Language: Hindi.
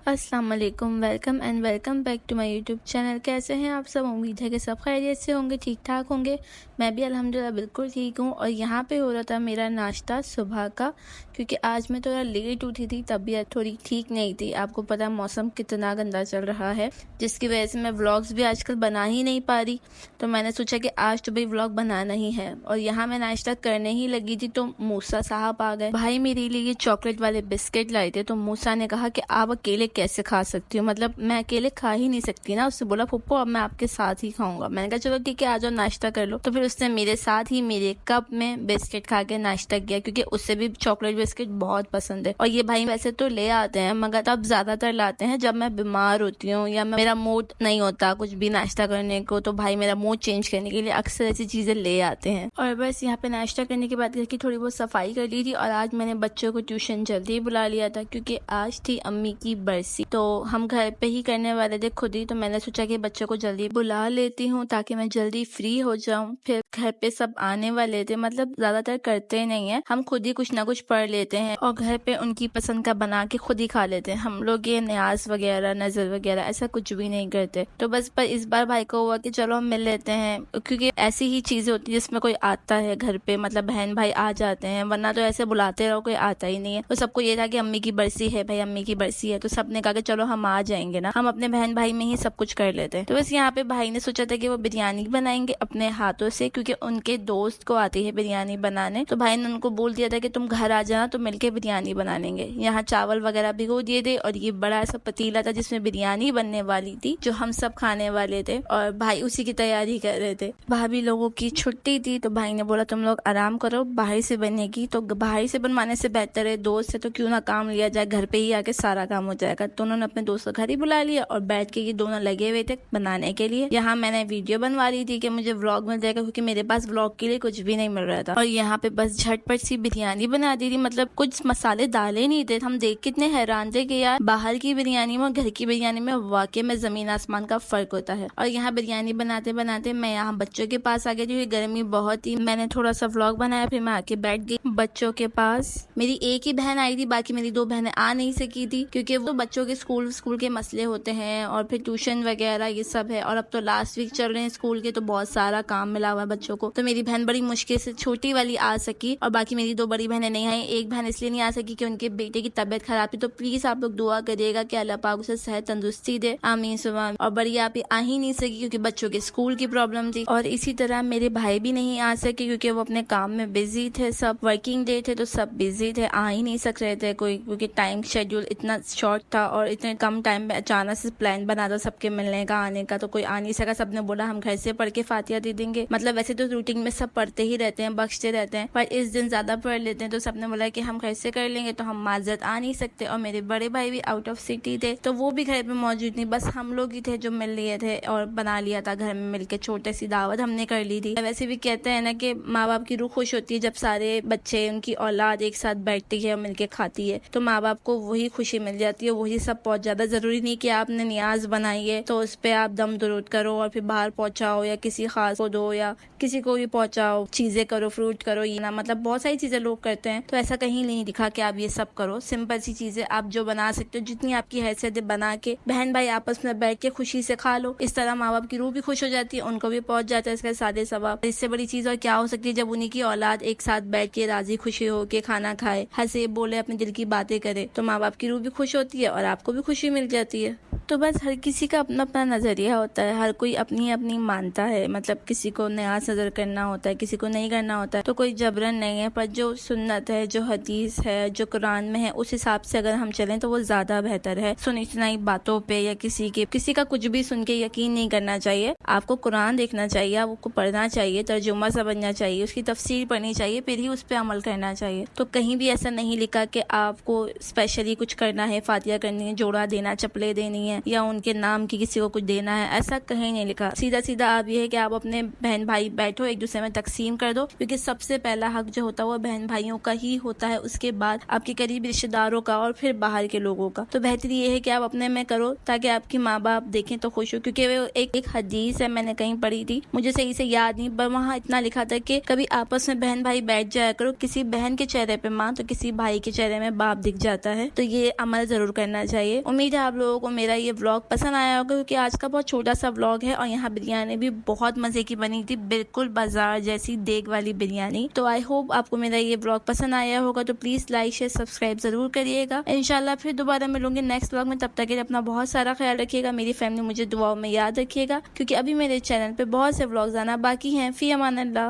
अस्सलाम वालेकुम, welcome and welcome back to my YouTube channel. कैसे हैं आप सब? उम्मीद है कि सब खैरियत से होंगे, ठीक ठाक होंगे। मैं भी अल्हम्दुलिल्लाह बिल्कुल ठीक हूँ। और यहाँ पे हो रहा था मेरा नाश्ता सुबह का, क्योंकि आज मैं थोड़ा लेट उठी थी, तबीयत थोड़ी ठीक नहीं थी। आपको पता है मौसम कितना गंदा चल रहा है, जिसकी वजह से मैं व्लॉग्स भी आजकल बना ही नहीं पा रही। तो मैंने सोचा कि आज तो भाई व्लॉग बनाना ही है। और यहाँ मैं नाश्ता करने ही लगी थी तो मूसा साहब आ गए। भाई मेरे लिए चॉकलेट वाले बिस्किट लाए थे, तो मूसा ने कहा कि आप अकेले कैसे खा सकती हूँ, मतलब मैं अकेले खा ही नहीं सकती ना। उससे बोला फुप्पो अब मैं आपके साथ ही खाऊंगा। मैंने कहा चलो ठीक है, आ जाओ नाश्ता कर लो। तो फिर उसने मेरे साथ ही मेरे कप में बिस्किट खा के नाश्ता किया, क्योंकि उससे भी चॉकलेट बिस्किट बहुत पसंद है। और ये भाई वैसे तो ले आते हैं, मगर तब ज्यादातर लाते हैं जब मैं बीमार होती हूँ या मेरा मूड नहीं होता कुछ भी नाश्ता करने को। तो भाई मेरा मूड चेंज करने के लिए अक्सर ऐसी चीजें ले आते हैं। और बस यहाँ पे नाश्ता करने के बाद घर की थोड़ी बहुत सफाई कर ली थी। और आज मैंने बच्चों को ट्यूशन जल्दी बुला लिया था, क्योंकि आज थी अम्मी की बरसी। तो हम घर पे ही करने वाले थे खुद ही। तो मैंने सोचा कि बच्चों को जल्दी बुला लेती हूँ ताकि मैं जल्दी फ्री हो जाऊँ। फिर घर पे सब आने वाले थे, मतलब ज्यादातर करते नहीं है, हम खुद ही कुछ ना कुछ पढ़ लेते हैं और घर पे उनकी पसंद का बना के खुद ही खा लेते हैं। हम लोग ये न्याज वगैरह नजर वगैरह ऐसा कुछ भी नहीं करते। तो बस पर इस बार भाई को हुआ कि चलो हम मिल लेते हैं, क्योंकि ऐसी ही चीजें होती है जिसमें कोई आता है घर पे, मतलब बहन भाई आ जाते हैं, वरना तो ऐसे बुलाते रहो कोई आता ही नहीं है। तो सबको ये था कि अम्मी की बरसी है भाई, अम्मी की बरसी है। तो सबने कहा कि चलो हम आ जाएंगे ना, हम अपने बहन भाई में ही सब कुछ कर लेते हैं। तो बस यहाँ पे भाई ने सोचा था कि वो बिरयानी बनाएंगे अपने हाथों से, क्योंकि उनके दोस्त को आती है बिरयानी बनाने। तो भाई ने उनको बोल दिया था कि तुम घर आ जाना तो मिलके बिरयानी बना लेंगे। यहाँ चावल वगैरह भिगो दिए थे और ये बड़ा सा पतीला था जिसमें बिरयानी बनने वाली थी, जो हम सब खाने वाले थे। और भाई उसी की तैयारी कर रहे थे। भाभी लोगों की छुट्टी थी तो भाई ने बोला तुम लोग आराम करो, बाहर से बनेगी। तो बाहर से बनवाने से बेहतर है दोस्त से तो क्यों ना काम लिया जाए, घर पे ही आके सारा काम हो जाएगा। तो उन्होंने अपने दोस्त को घर ही बुला लिया और बैठ के ये दोनों लगे हुए थे बनाने के लिए। यहाँ मैंने वीडियो बनवा रही थी कि मुझे व्लॉग मिल जाएगा, क्योंकि मेरे पास व्लॉग के लिए कुछ भी नहीं मिल रहा था। और यहाँ पे बस झटपट सी बिरयानी बना दी थी, मतलब कुछ मसाले डाले नहीं थे। हम देख कितने हैरान थे कि यार बाहर की बिरयानी में और घर की बिरयानी में वाकई में जमीन आसमान का फर्क होता है। और यहाँ बिरयानी बनाते बनाते मैं यहाँ बच्चों के पास आ गई थी, गर्मी बहुत थी। मैंने थोड़ा सा व्लॉग बनाया, फिर मैं आके बैठ गई बच्चों के पास। मेरी एक ही बहन आई थी, बाकी मेरी दो बहनें आ नहीं सकी थी, क्योंकि वो बच्चों के स्कूल के मसले होते हैं और फिर ट्यूशन वगैरह ये सब है। और अब तो लास्ट वीक चल रहे हैं स्कूल के, तो बहुत सारा काम मिला हुआ है बच्चों को। तो मेरी बहन बड़ी मुश्किल से छोटी वाली आ सकी और बाकी मेरी दो बड़ी बहनें नहीं आई। एक बहन इसलिए नहीं आ सकी कि उनके बेटे की तबीयत खराब थी। तो प्लीज आप लोग दुआ करिएगा कि अल्लाह पाक उसे सेहत तंदुरुस्ती दे, आमीन सुबह। और बड़ी आप आ ही नहीं सकी क्योंकि बच्चों के स्कूल की प्रॉब्लम थी। और इसी तरह मेरे भाई भी नहीं आ सके क्योंकि वो अपने काम में बिजी थे, सब वर्किंग डे थे तो सब बिजी थे, आ ही नहीं सक रहे थे कोई, क्योंकि टाइम शेड्यूल इतना शॉर्ट था और इतने कम टाइम में अचानक से प्लान बना था सबके मिलने का, आने का। तो कोई आ नहीं सका। सबने बोला हम घर से पढ़ के फातिहा दे देंगे। मतलब वैसे तो रूटीन में सब पढ़ते ही रहते हैं, बख्शते रहते हैं, पर इस दिन ज्यादा पढ़ लेते हैं। तो सबने बोला कि हम घर से कर लेंगे, तो हम माजरत आ नहीं सकते। और मेरे बड़े भाई भी आउट ऑफ सिटी थे, तो वो भी घर पे मौजूद नहीं, बस हम लोग ही थे जो मिल लिए थे और बना लिया था घर में मिलके, छोटी सी दावत हमने कर ली थी। वैसे भी कहते हैं ना कि माँ बाप की रूह खुश होती है जब सारे बच्चे, उनकी औलाद एक साथ बैठती है और मिलके खाती है, तो माँ बाप को वही खुशी मिल जाती है, वही सब पहुंच जाता है। जरूरी नहीं कि आपने नियाज बनाई है तो उस पे आप दम दुरूद करो और फिर बाहर पहुंचाओ या किसी खास को दो या किसी को भी पहुंचाओ, चीजें करो, फ्रूट करो, ये ना, मतलब बहुत सारी चीजें लोग करते हैं। तो ऐसा कहीं नहीं दिखा कि आप ये सब करो। सिंपल सी चीजें आप जो बना सकते हो, जितनी आपकी हैसियत है बना के बहन भाई आपस में बैठ के खुशी से खा लो। इस तरह माँ बाप की रूह भी खुश हो जाती है, उनको भी पहुंच जाता है इसका सादे सवाब। इससे बड़ी चीज और क्या हो सकती है जब उन्हीं की औलाद एक साथ बैठ के राजी खुशी हो के खाना खाए, हंसे बोले, अपने दिल की बातें करे। तो माँ बाप की रूह भी खुश होती है और आपको भी खुशी मिल जाती है। तो बस हर किसी का अपना अपना नजरिया होता है, हर कोई अपनी अपनी मानता है, मतलब किसी को न्याज नजर करना होता है, किसी को नहीं करना होता है। तो कोई जबरन नहीं है, पर जो सुन्नत है, जो हदीस है, जो कुरान में है, उस हिसाब से अगर हम चलें तो वो ज्यादा बेहतर है। सुनी सुनाई बातों पे या किसी का कुछ भी सुन के यकीन नहीं करना चाहिए। आपको कुरान देखना चाहिए, आपको पढ़ना चाहिए, तर्जुमा समझना चाहिए, उसकी तफसीर पढ़नी चाहिए, फिर ही उस पर अमल करना चाहिए। तो कहीं भी ऐसा नहीं लिखा कि आपको स्पेशली कुछ करना है, फातिहा करनी है, जोड़ा देना, चप्पलें देनी है, है या उनके नाम की किसी को कुछ देना है, ऐसा कहीं नहीं लिखा। सीधा सीधा आप ये है कि आप अपने बहन भाई बैठो, एक दूसरे में तकसीम कर दो, क्योंकि सबसे पहला हक जो होता है वो बहन भाइयों का ही होता है, उसके बाद आपके करीबी रिश्तेदारों का और फिर बाहर के लोगों का। तो बेहतर ये है कि आप अपने में करो ताकि आपकी माँ बाप देखें तो खुश हो। क्योंकि वो एक हदीस है, मैंने कहीं पढ़ी थी, मुझे सही से याद नहीं, पर वहाँ इतना लिखा था कि कभी आपस में बहन भाई बैठ जाया करो, किसी बहन के चेहरे पे माँ तो किसी भाई के चेहरे में बाप दिख जाता है। तो ये अमल जरूर करना चाहिए। उम्मीद है आप लोगों को मेरा ये व्लॉग पसंद आया होगा, क्योंकि आज का बहुत छोटा सा व्लॉग है और यहाँ बिरयानी भी बहुत मजे की बनी थी, बिल्कुल बाजार जैसी देग वाली बिरयानी। तो आई होप आपको मेरा ये व्लॉग पसंद आया होगा। तो प्लीज लाइक शेयर सब्सक्राइब जरूर करिएगा। इंशाल्लाह फिर दोबारा मिलूंगी नेक्स्ट व्लॉग में। तब तक के लिए अपना बहुत सारा ख्याल रखिएगा, मेरी फैमिली मुझे दुआओं में याद रखिएगा, क्योंकि अभी मेरे चैनल पे बहुत से व्लॉग्स आना बाकी हैं। फी अमान अल्लाह।